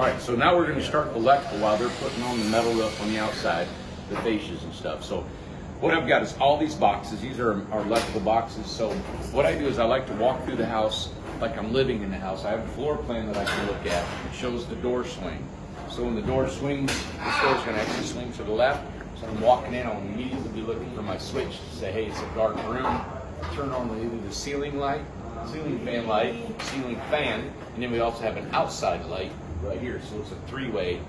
All right, so now we're going to start the electrical while they're putting on the metal roof on the outside, the fascias and stuff. So what I've got is all these boxes. These are our electrical boxes. So what I do is I like to walk through the house like I'm living in the house. I have a floor plan that I can look at. It shows the door swing. So when the door swings, this door is going to actually swing to the left. So I'm walking in, I'll immediately be looking for my switch to say, hey, it's a dark room. Turn on either the ceiling light, ceiling fan light, ceiling fan, and then we also have an outside light right here. So it's a three-way.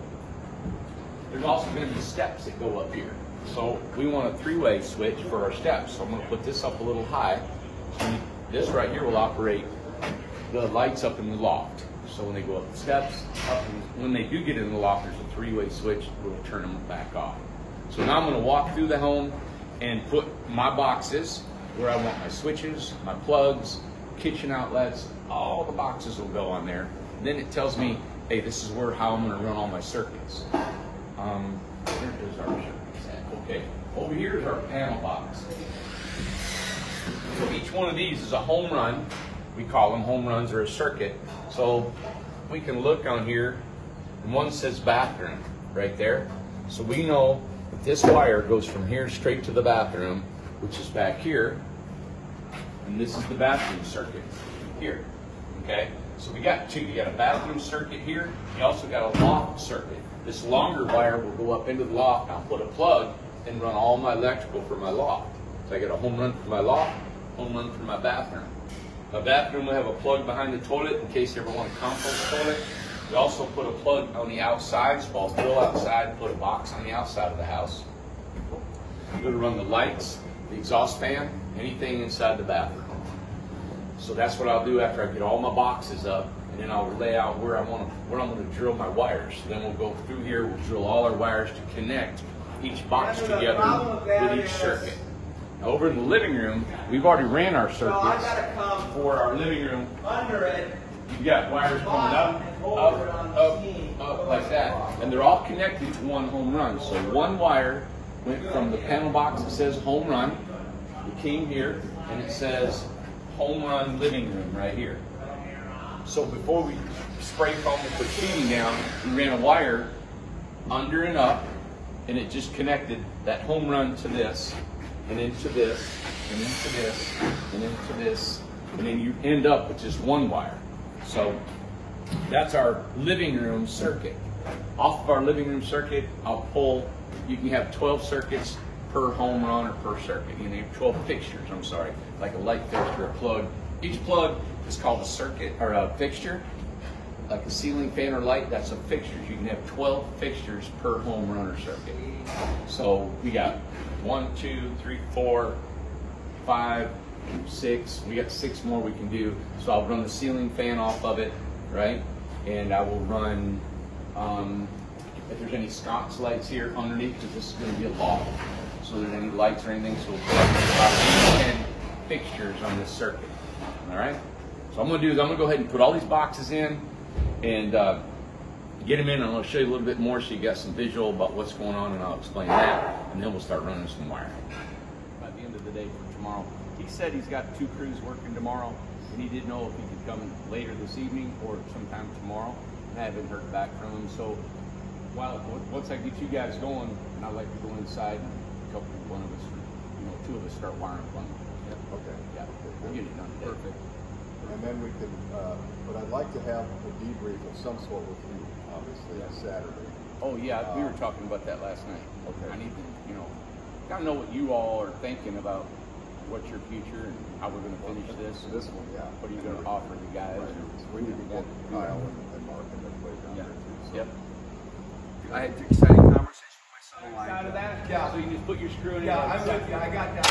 There's also going to be steps that go up here. So we want a three-way switch for our steps. So I'm going to put this up a little high. So this right here will operate the lights up in the loft. So when they go up the steps, when they do get in the loft, there's a three-way switch that will turn them back off. So now I'm going to walk through the home and put my boxes where I want my switches, my plugs, kitchen outlets, all the boxes will go on there. And then it tells me, hey, this is how I'm going to run all my circuits. There's our circuits at. Okay, over here is our panel box. So each one of these is a home run. We call them home runs or a circuit. So we can look on here, and one says bathroom right there. So we know that this wire goes from here straight to the bathroom, which is back here, and this is the bathroom circuit here. Okay, so we got two. You got a bathroom circuit here. You also got a loft circuit. This longer wire will go up into the loft. I'll put a plug and run all my electrical for my loft. So I get a home run for my loft, home run for my bathroom. My bathroom will have a plug behind the toilet in case you ever want a compost toilet. We also put a plug on the outside, so I'll drill outside and put a box on the outside of the house. I'm going to run the lights, the exhaust fan, anything inside the bathroom. So that's what I'll do after I get all my boxes up, and then I'll lay out where I'm going to drill my wires. So then we'll go through here, we'll drill all our wires to connect each box together with each circuit. Over in the living room, we've already ran our circuits for our living room. You've got wires coming up like that. And they're all connected to one home run. So one wire went from the panel box that says home run. It came here, and it says home run living room right here. So before we spray foam and put sheeting down, we ran a wire under and up, and it just connected that home run to this, and into this, and into this, and into this, and then you end up with just one wire. So that's our living room circuit. Off of our living room circuit, I'll pull, you can have 12 circuits per home run or per circuit. You can have 12 fixtures, I'm sorry, like a light fixture, a plug. Each plug is called a circuit or a fixture. Like a ceiling fan or light, that's a fixture. You can have 12 fixtures per home run or circuit. So we got 1, 2, 3, 4, 5, 6. We got 6 more we can do. So I'll run the ceiling fan off of it, right? And I will run, if there's any sconce lights here underneath, because this is going to be a loft. So there's any lights or anything, so we'll put about 8 to 10 fixtures on this circuit. All right? So I'm going to do is I'm going to go ahead and put all these boxes in and get them in. I'm going to show you a little bit more so you got some visual about what's going on, and I'll explain that, and then we'll start running some wiring. By the end of the day for tomorrow, he said he's got 2 crews working tomorrow, and he didn't know if he could come later this evening or sometime tomorrow. I haven't heard back from him, so once I get you guys going, and I'd like to go inside and one of us, 2 of us start wiring one. Yep. Okay. Yeah, we'll get it done. Perfect. And then we can, but I'd like to have a debrief of some sort with you, obviously, on Saturday. Oh yeah, we were talking about that last night. Okay. I need to, kind of know what you all are thinking about what's your future and how we're going to finish this. This one, yeah. What are you going to offer the guys? Right. We need to get Kyle and Mark and everybody down there too. So. Yep. I had an exciting conversation with my son. Out of that? Yeah. So you just put your screw in. Yeah, I'm with you. I got that.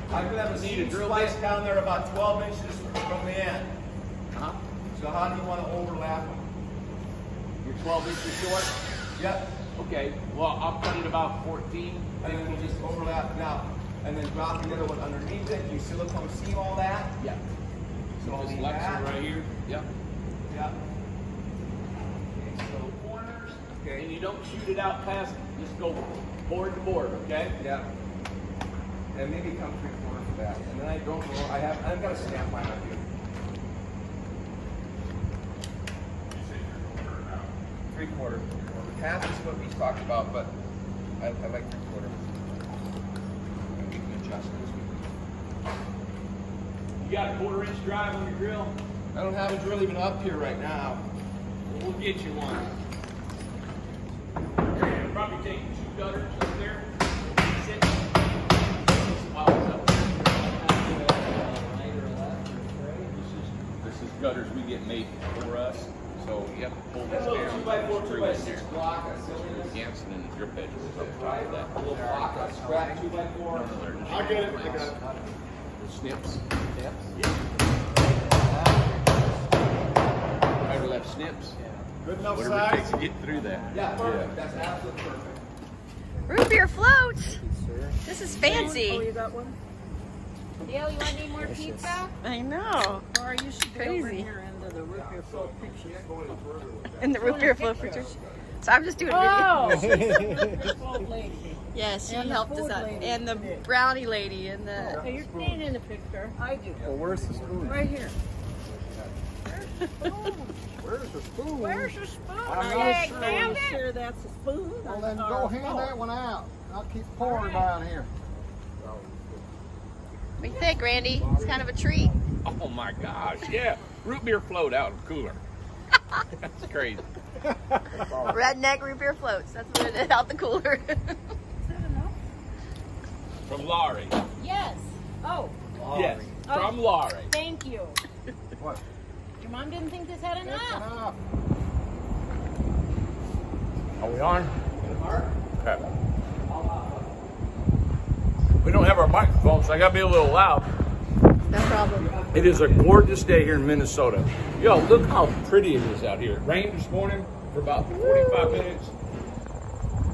I'm gonna have a seed splice down there about 12 inches from the end. Uh-huh. So how do you want to overlap them? You're 12 inches short? Yep. Okay, well, I'll cut it about 14. And then we'll just overlap now. And then drop the other one underneath it. You silicone seam all that? Yeah. So I'll This leave Lexer that. right here. Yep. Yep. Okay, so corners. Okay. And you don't shoot it out past, just go board to board, okay? Yeah. And maybe come 3/4 of that. And then I don't know. I've got a stamp line on you. 3/4. Half is what we talked about, but I like 3/4. And we can adjust it as we go. You got a 1/4-inch drive on your grill? I don't have a drill even up here right now. We'll get you one. Probably take 2 gutters up there. Sit. This is gutters we get made for us. So you have to pull this down. 2x4, 2x6 block. Against and then the drip edge is up top of that. A little block, a scrap 2x4. I get it. The snips. Right or left snips. Good enough Whatever it takes size. to get through that. Yeah, perfect. That's absolutely perfect. Root beer floats. This is Oh, fancy. you got one? Dale, you want any more pizza? I know. Or you should be over Crazy. here into the root beer float pictures. In the root beer float pictures. So I'm just doing Oh! video. Float lady. Yes, she And the helped us food out. lady. And the brownie lady and the. Hey, you're staying in the picture. I do. Well, where's the spoon? Right here. Where's the spoon? Where's your spoon? I'm Dang, not damn sure. sure that's a spoon. Well, then Or go a hand fork. that one out. I'll keep pouring down here. What do you think, Randy? It's kind of a treat. Oh my gosh, yeah. Root beer float out of the cooler. That's crazy. Redneck root beer floats. That's what it is out the cooler. Is that enough? From Laurie. Yes. Oh, Yes, from Laurie. thank you. What? Your mom didn't think this had That's enough. enough. Are we on? Okay. We don't have our microphones, so I gotta be a little loud. No problem. It is a gorgeous day here in Minnesota. Yo, look how pretty it is out here. It rained this morning for about 45 minutes.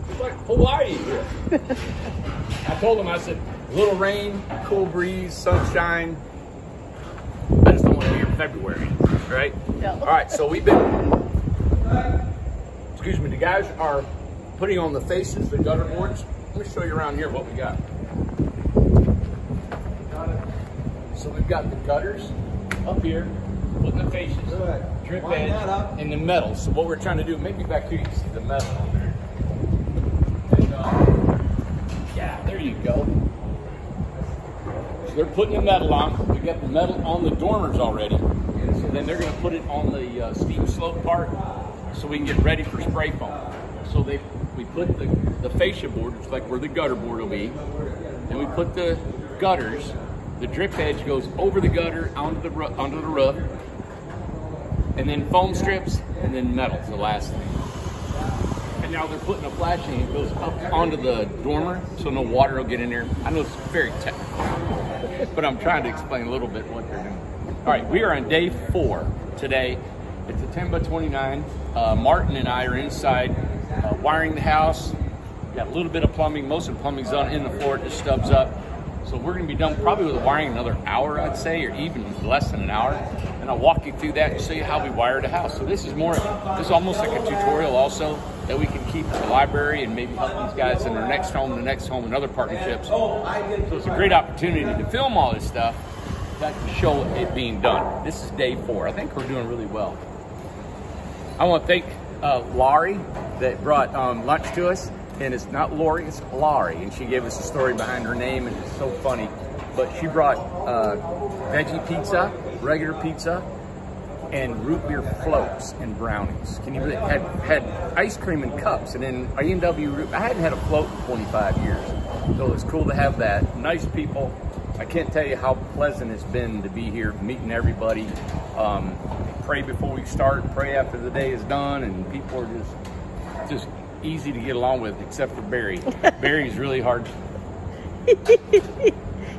It's like Hawaii here. I told him, I said, a little rain, cool breeze, sunshine. I just don't want to be here in February, right? No. All right, so we've been, excuse me, the guys are putting on the faces, the gutter boards. Let me show you around here what we got. So we've got the gutters up here, putting the faces, drip edge, and the metal. So what we're trying to do, maybe back here you can see the metal on there. And, yeah, there you go. So they're putting the metal on. We got the metal on the dormers already. So then they're going to put it on the steep slope part so we can get ready for spray foam. So we put the fascia board, it's like where the gutter board will be, and we put the gutters. The drip edge goes over the gutter onto the roof, and then foam strips, and then metal's the last thing. And now they're putting a flashing, it goes up onto the dormer so no water will get in there. I know it's very technical, but I'm trying to explain a little bit what they're doing. All right, we are on day 4 today. It's a 10x29. Martin and I are inside wiring the house. Got a little bit of plumbing. Most of the plumbing's done in the floor, it just stubs up. So we're going to be done probably with the wiring another hour, I'd say, or even less than an hour. And I'll walk you through that and show you how we wire the house. So this is almost like a tutorial also that we can keep in the library and maybe help these guys in their next home, and other partnerships. So it's a great opportunity to film all this stuff, to show it being done. This is day 4. I think we're doing really well. I want to thank Laurie that brought lunch to us. And it's not Lori, it's Laurie, and she gave us a story behind her name, and it's so funny. But she brought veggie pizza, regular pizza, and root beer floats and brownies. Can you believe it? Had ice cream in cups, and then A&W. I hadn't had a float in 25 years, so it's cool to have that. Nice people. I can't tell you how pleasant it's been to be here, meeting everybody. Pray before we start, pray after the day is done, and people are just easy to get along with, except for Barry. Barry's really hard.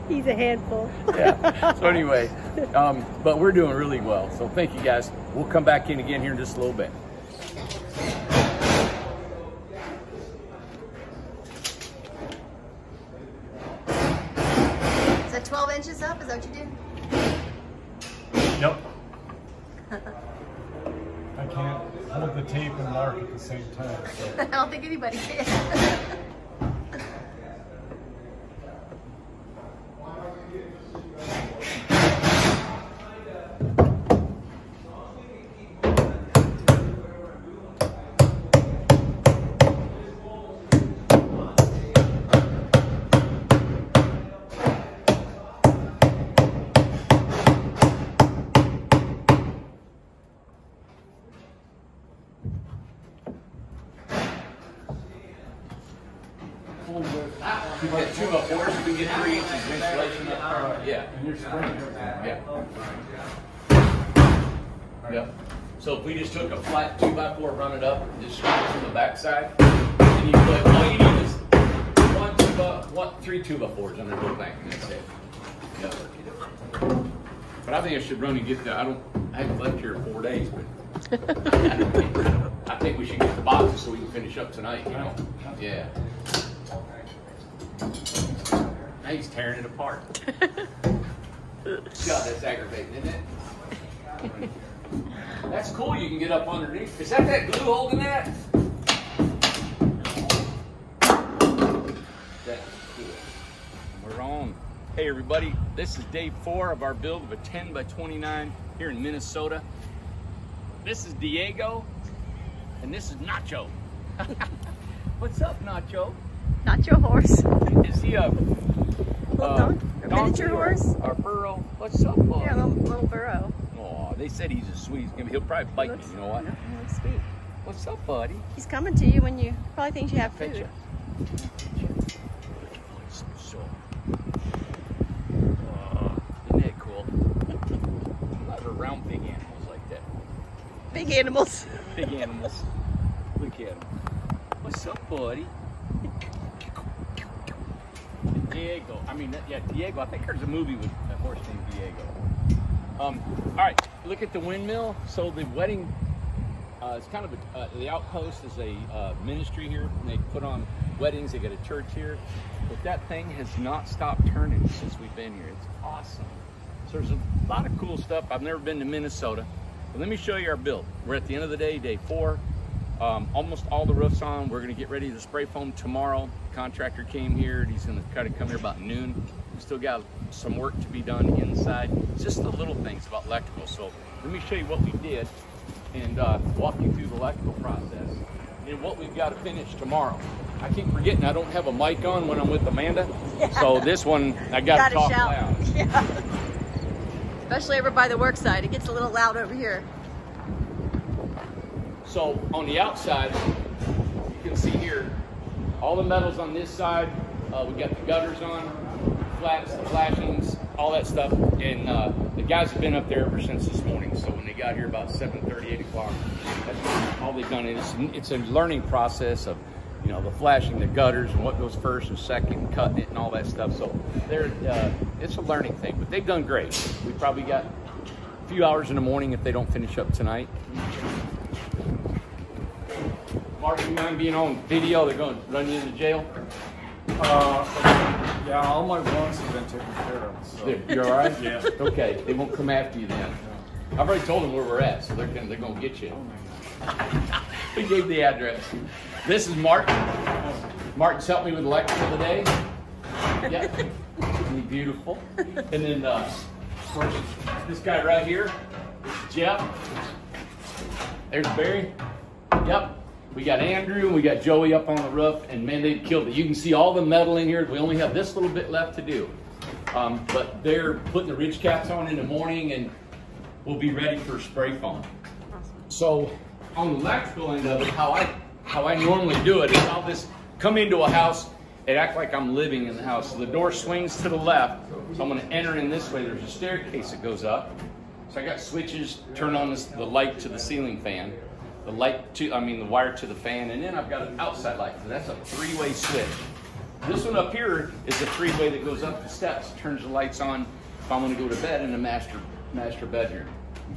He's a handful. Yeah. So anyway, but we're doing really well. So thank you guys. We'll come back in again here in just a little bit. Is that 12 inches up? Is that what you did? Yep. I can't hold the tape and mark at the same time. So. I don't think anybody can. Get 2x4s, you can get 3 inches of insulation up. Yeah. And you're spraying everything. Yeah. Yep. So if we just took a flat 2x4, run it up, and just screw it to the backside, and you put, all you need is 3 2x4s under the whole thing, and that's it. Yep. But I think I should run and get the, I haven't left here 4 days, but I think we should get the boxes so we can finish up tonight, you know? Yeah. Now he's tearing it apart. God, that's aggravating, isn't it? That's cool, you can get up underneath. Is that glue holding that? That's cool. We're on. Hey everybody, this is day 4 of our build of a 10x29 here in Minnesota. This is Diego, and this is Nacho. What's up, Nacho? Nacho horse. Is he a miniature horse? Or burro? What's up, bud? Yeah, a little burro. Oh, they said he's a sweet. He'll probably bite me. You know what? He looks sweet. What's up, buddy? He's coming to you when you probably thinks you have food. Isn't that cool? I love around big animals like that. Big animals. Big animals. Look at him. What's up, buddy? Diego. Diego. I think there's a movie with a horse named Diego. All right, look at the windmill. So the wedding, it's kind of the outpost is a ministry here. And they put on weddings. They got a church here. But that thing has not stopped turning since we've been here. It's awesome. So there's a lot of cool stuff. I've never been to Minnesota. But let me show you our build. We're at the end of the day, day 4. Almost all the roofs on. We're going to get ready to spray foam tomorrow. The contractor came here. And he's going to try to come here about noon. We still got some work to be done inside. It's just the little things about electrical. So let me show you what we did and walk you through the electrical process and what we've got to finish tomorrow. I keep forgetting I don't have a mic on when I'm with Amanda. Yeah. So this one, I got to talk loud. Yeah. Especially over by the work side. It gets a little loud over here. So on the outside, you can see here, all the metals on this side. We got the gutters on, flats, the flashings, all that stuff. And the guys have been up there ever since this morning. So when they got here about 7:30, 8 o'clock, that's all they've done. It's a learning process of, you know, the flashing, the gutters, and what goes first and second, and cutting it and all that stuff. So it's a learning thing, but they've done great. We probably got a few hours in the morning if they don't finish up tonight. Mark, you mind being on video? They're going to run you into jail? Yeah, all my wrongs have been taken care of. So. You're all right? Yeah. Okay, they won't come after you then. I've already told them where we're at, so they're going to get you. We gave the address. This is Martin. Martin's helped me with electrical today. Yeah, isn't he beautiful? And then, of course, this guy right here, Jeff. There's Barry. Yep. We got Andrew and we got Joey up on the roof, and man, they've killed it. You can see all the metal in here. We only have this little bit left to do. But they're putting the ridge caps on in the morning, and we'll be ready for spray foam. Awesome. So on the electrical end of it, how I normally do it is I'll just come into a house and act like I'm living in the house. So the door swings to the left, so I'm going to enter in this way. There's a staircase that goes up. So I got switches, turn on the light to the ceiling fan. The wire to the fan, and then I've got an outside light. So that's a 3-way switch. This one up here is a 3-way that goes up the steps, turns the lights on if I want to go to bed in the master bedroom.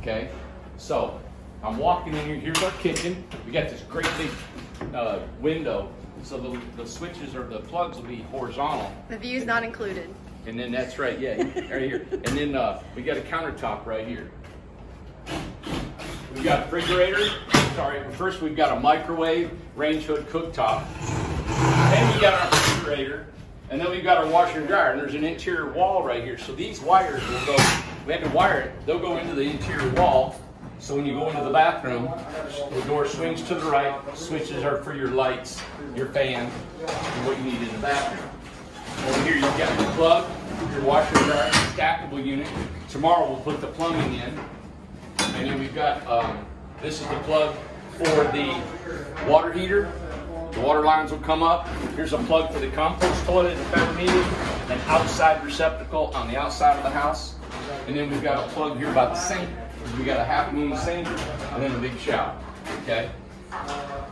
Okay, so I'm walking in here. Here's our kitchen. We got this great big window, so the switches or the plugs will be horizontal. The view's not included. And then that's right, yeah, right here. And then we got a countertop right here. We've got a refrigerator. Sorry, first we've got a microwave, range hood cooktop. Then we got our refrigerator. And then we've got our washer and dryer. And there's an interior wall right here. So these wires will go, we had to wire it, they'll go into the interior wall. So when you go into the bathroom, the door swings to the right. Switches are for your lights, your fan, and what you need in the bathroom. Over here you've got your plug, your washer and dryer, stackable unit. Tomorrow we'll put the plumbing in. And then we've got, this is the plug for the water heater. the water lines will come up. Here's a plug for the compost toilet if ever needed. An outside receptacle on the outside of the house. And then we've got a plug here by the sink. We got a half moon sink and then a big shower. Okay.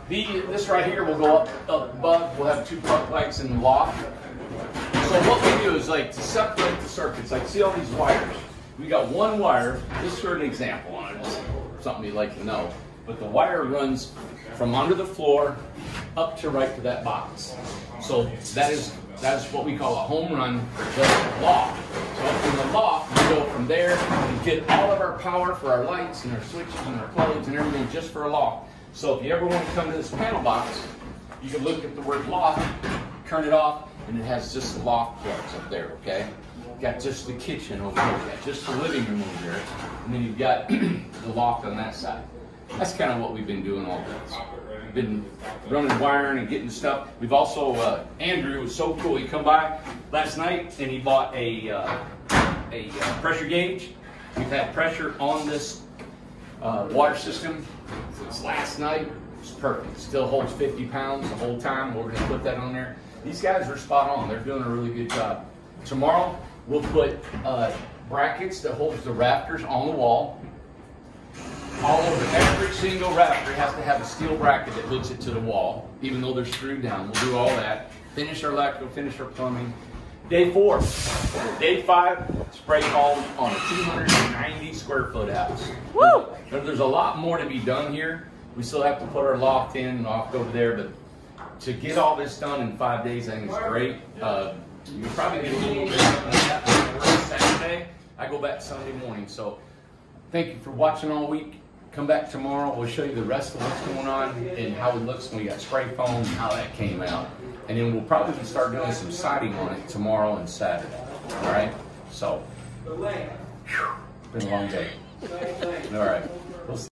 This right here will go up above. We'll have 2 plug lights in the loft. So what we do is like to separate the circuits. Like see all these wires. We got one wire. Just for an example on it, just something you'd like to know. But the wire runs from under the floor up to right to that box. So that is what we call a home run for the loft. So in the loft, we go from there and get all of our power for our lights and our switches and our plugs and everything just for a loft. So if you ever want to come to this panel box, you can look at the word loft, turn it off, and it has just the loft plugs up there, okay? Got just the kitchen over here, got just the living room over there, and then you've got the loft on that side. That's kind of what we've been doing all this. We've been running wiring and getting stuff. We've also, Andrew was so cool, he come by last night and he bought a pressure gauge. We've had pressure on this water system since last night. It's perfect. Still holds 50 pounds the whole time. We're going to put that on there. These guys are spot on. They're doing a really good job. Tomorrow, we'll put brackets that holds the rafters on the wall. All over. Every single rafter has to have a steel bracket that hooks it to the wall, even though they're screwed down. We'll do all that. Finish our electrical, finish our plumbing. Day 4. Day 5, spray foam on a 290 square foot house. Woo! There's a lot more to be done here. We still have to put our loft in and loft over there, but to get all this done in 5 days, I think is great. You can probably get a little bit of that Saturday. I go back Sunday morning, so thank you for watching all week. Come back tomorrow. We'll show you the rest of what's going on and how it looks when we got spray foam and how that came out. And then we'll probably start doing some siding on it tomorrow and Saturday. All right? So, whew, been a long day. All right. We'll see.